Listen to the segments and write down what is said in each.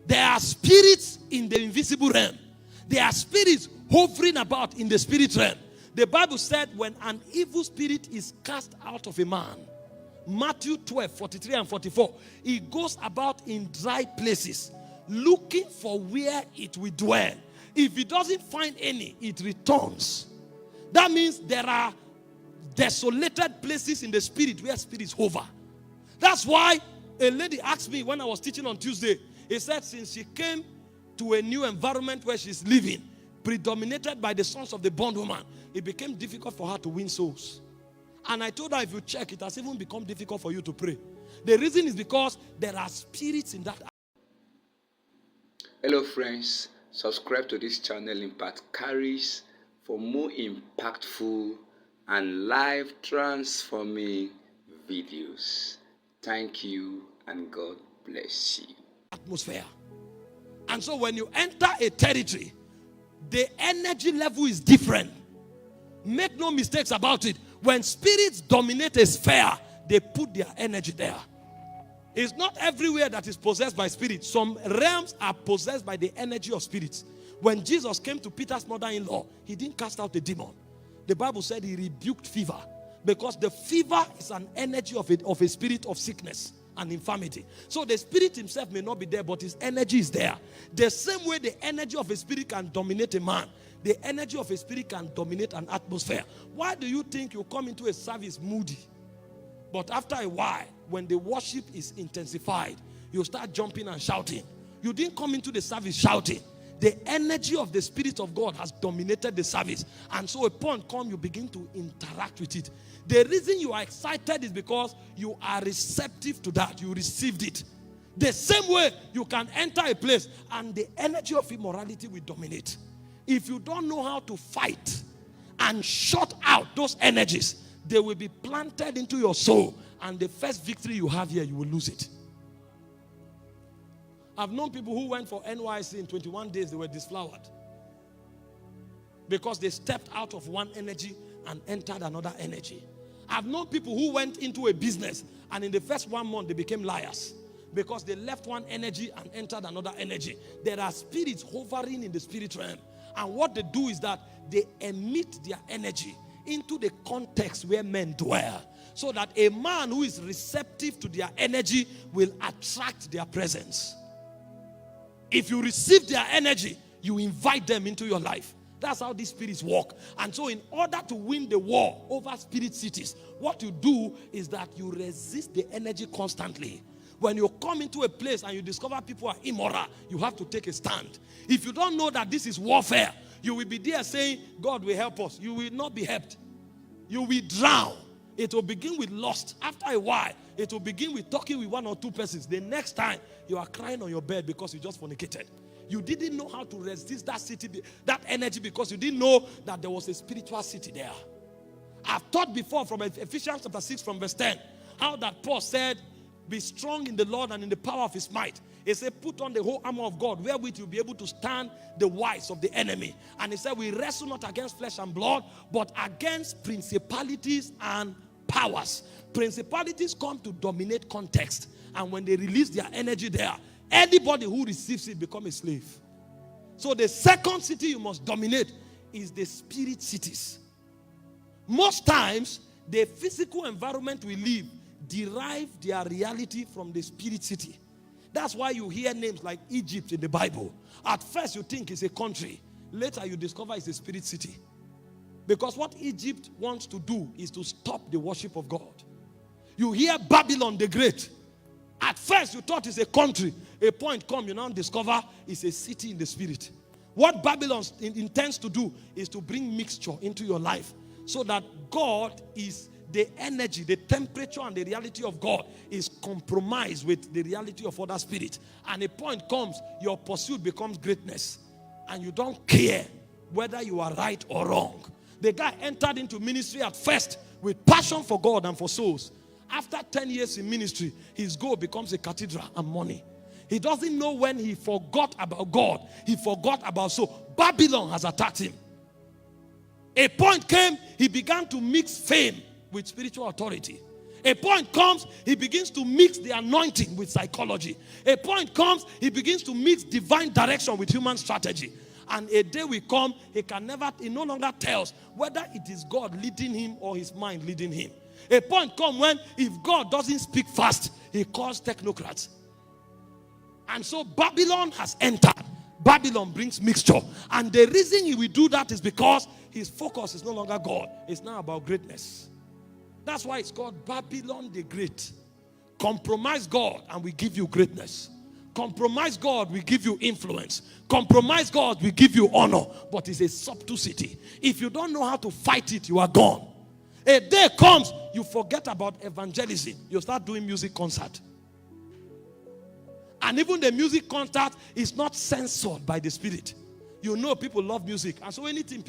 There are spirits in the invisible realm. There are spirits hovering about in the spirit realm. The Bible said when an evil spirit is cast out of a man, Matthew 12, 43 and 44, it goes about in dry places, looking for where it will dwell. If it doesn't find any, it returns. That means there are desolated places in the spirit where spirits hover. That's why a lady asked me when I was teaching on Tuesday, he said since she came to a new environment where she's living, predominated by the sons of the bondwoman, it became difficult for her to win souls. And I told her, if you check, it has even become difficult for you to pray. The reason is because there are spirits in that. Hello friends, subscribe to this channel, Impact Carries, for more impactful and life transforming videos. Thank you and God bless you. Atmosphere. And so when you enter a territory, the energy level is different. Make no mistakes about it. When spirits dominate a sphere, they put their energy there. It's not everywhere that is possessed by spirits. Some realms are possessed by the energy of spirits. When Jesus came to Peter's mother-in-law, he didn't cast out the demon. The Bible said he rebuked fever, because the fever is an energy of a spirit of sickness and infirmity. So the spirit himself may not be there, but his energy is there. The same way the energy of a spirit can dominate a man, the energy of a spirit can dominate an atmosphere. Why do you think you come into a service moody, but after a while, when the worship is intensified, you start jumping and shouting? You didn't come into the service shouting. The energy of the Spirit of God has dominated the service. And so upon come, you begin to interact with it. The reason you are excited is because you are receptive to that. You received it. The same way you can enter a place and the energy of immorality will dominate. If you don't know how to fight and shut out those energies, they will be planted into your soul. And the first victory you have here, you will lose it. I've known people who went for NYC in 21 days, they were disflowered. Because they stepped out of one energy and entered another energy. I've known people who went into a business and in the first 1 month they became liars. Because they left one energy and entered another energy. There are spirits hovering in the spirit realm. And what they do is that they emit their energy into the context where men dwell. So that a man who is receptive to their energy will attract their presence. If you receive their energy, you invite them into your life. That's how these spirits work. And so in order to win the war over spirit cities, what you do is that you resist the energy constantly. When you come into a place and you discover people are immoral, you have to take a stand. If you don't know that this is warfare, you will be there saying, God will help us. You will not be helped. You will drown. It will begin with lust. After a while, it will begin with talking with one or two persons. The next time, you are crying on your bed because you just fornicated. You didn't know how to resist that city, that energy, because you didn't know that there was a spiritual city there. I've taught before from Ephesians chapter 6 from verse 10, how that Paul said, be strong in the Lord and in the power of his might. He said, put on the whole armor of God, wherewith you'll be able to stand the wiles of the enemy. And he said, we wrestle not against flesh and blood, but against principalities and powers. Principalities come to dominate context. And when they release their energy there, anybody who receives it becomes a slave. So the second city you must dominate is the spirit cities. Most times, the physical environment we live derive their reality from the spirit city. That's why you hear names like Egypt in the Bible. At first you think it's a country. Later you discover it's a spirit city. Because what Egypt wants to do is to stop the worship of God. You hear Babylon the Great. At first you thought it's a country. A point come, you now discover it's a city in the spirit. What Babylon intends to do is to bring mixture into your life, so that God is the energy, the temperature and the reality of God is compromised with the reality of other spirits. And a point comes, your pursuit becomes greatness. And you don't care whether you are right or wrong. The guy entered into ministry at first with passion for God and for souls. After 10 years in ministry, his goal becomes a cathedral and money. He doesn't know when he forgot about God. He forgot about soul. Babylon has attacked him. A point came, he began to mix fame with spiritual authority. A point comes, he begins to mix the anointing with psychology. A point comes, he begins to mix divine direction with human strategy. And a day will come, he no longer tells whether it is God leading him or his mind leading him. A point comes when, if God doesn't speak fast, he calls technocrats. And so Babylon has entered. Babylon brings mixture. And the reason he will do that is because his focus is no longer God. It's now about greatness. That's why it's called Babylon the Great. Compromise God and we give you greatness. Compromise God, we give you influence. Compromise God, we give you honor. But it's a subtlety. If you don't know how to fight it, you are gone. A day comes, you forget about evangelism. You start doing music concert. And even the music concert is not censored by the Spirit. You know people love music. And so anything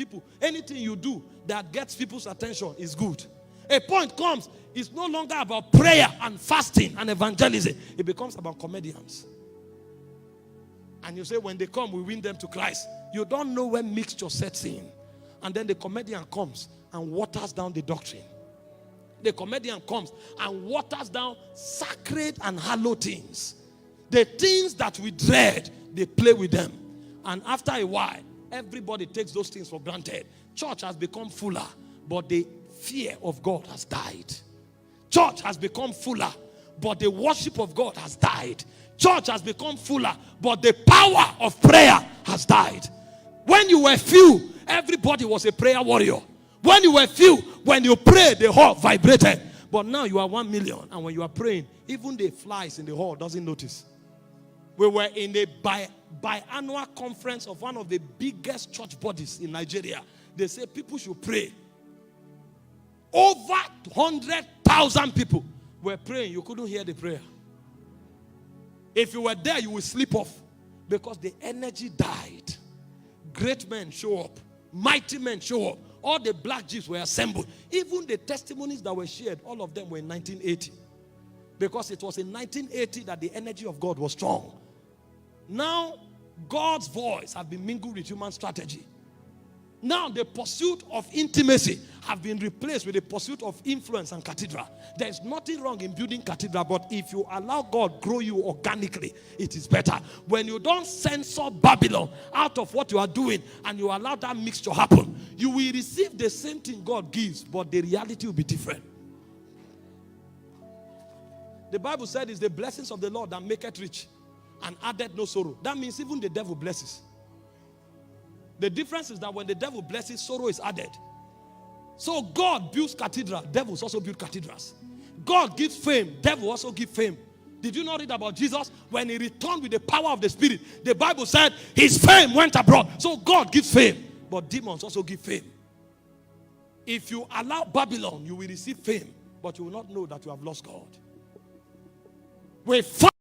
you do that gets people's attention is good. A point comes, it's no longer about prayer and fasting and evangelism. It becomes about comedians. And you say, when they come, we win them to Christ. You don't know when mixture sets in. And then the comedian comes and waters down the doctrine. The comedian comes and waters down sacred and hallowed things. The things that we dread, they play with them. And after a while, everybody takes those things for granted. Church has become fuller, but the fear of God has died. Church has become fuller, but the worship of God has died. Church has become fuller, but the power of prayer has died. When you were few, everybody was a prayer warrior. When you were few, when you prayed, the hall vibrated. But now you are 1 million, and when you are praying, even the flies in the hall doesn't notice. We were in a biannual conference of one of the biggest church bodies in Nigeria. They say people should pray. Over 100,000 people were praying. You couldn't hear the prayer. If you were there, you would sleep off because the energy died. Great men show up. Mighty men show up. All the black Jews were assembled. Even the testimonies that were shared, all of them were in 1980. Because it was in 1980 that the energy of God was strong. Now, God's voice has been mingled with human strategy. Now, the pursuit of intimacy have been replaced with the pursuit of influence and cathedral. There is nothing wrong in building cathedral, but if you allow God grow you organically, it is better. When you don't censor Babylon out of what you are doing and you allow that mixture happen, you will receive the same thing God gives, but the reality will be different. The Bible said it's the blessings of the Lord that maketh rich and addeth no sorrow. That means even the devil blesses. The difference is that when the devil blesses, sorrow is added. So God builds cathedrals, devils also build cathedrals. God gives fame, devil also gives fame. Did you not read about Jesus? When he returned with the power of the Spirit, the Bible said his fame went abroad. So God gives fame, but demons also give fame. If you allow Babylon, you will receive fame, but you will not know that you have lost God. We fight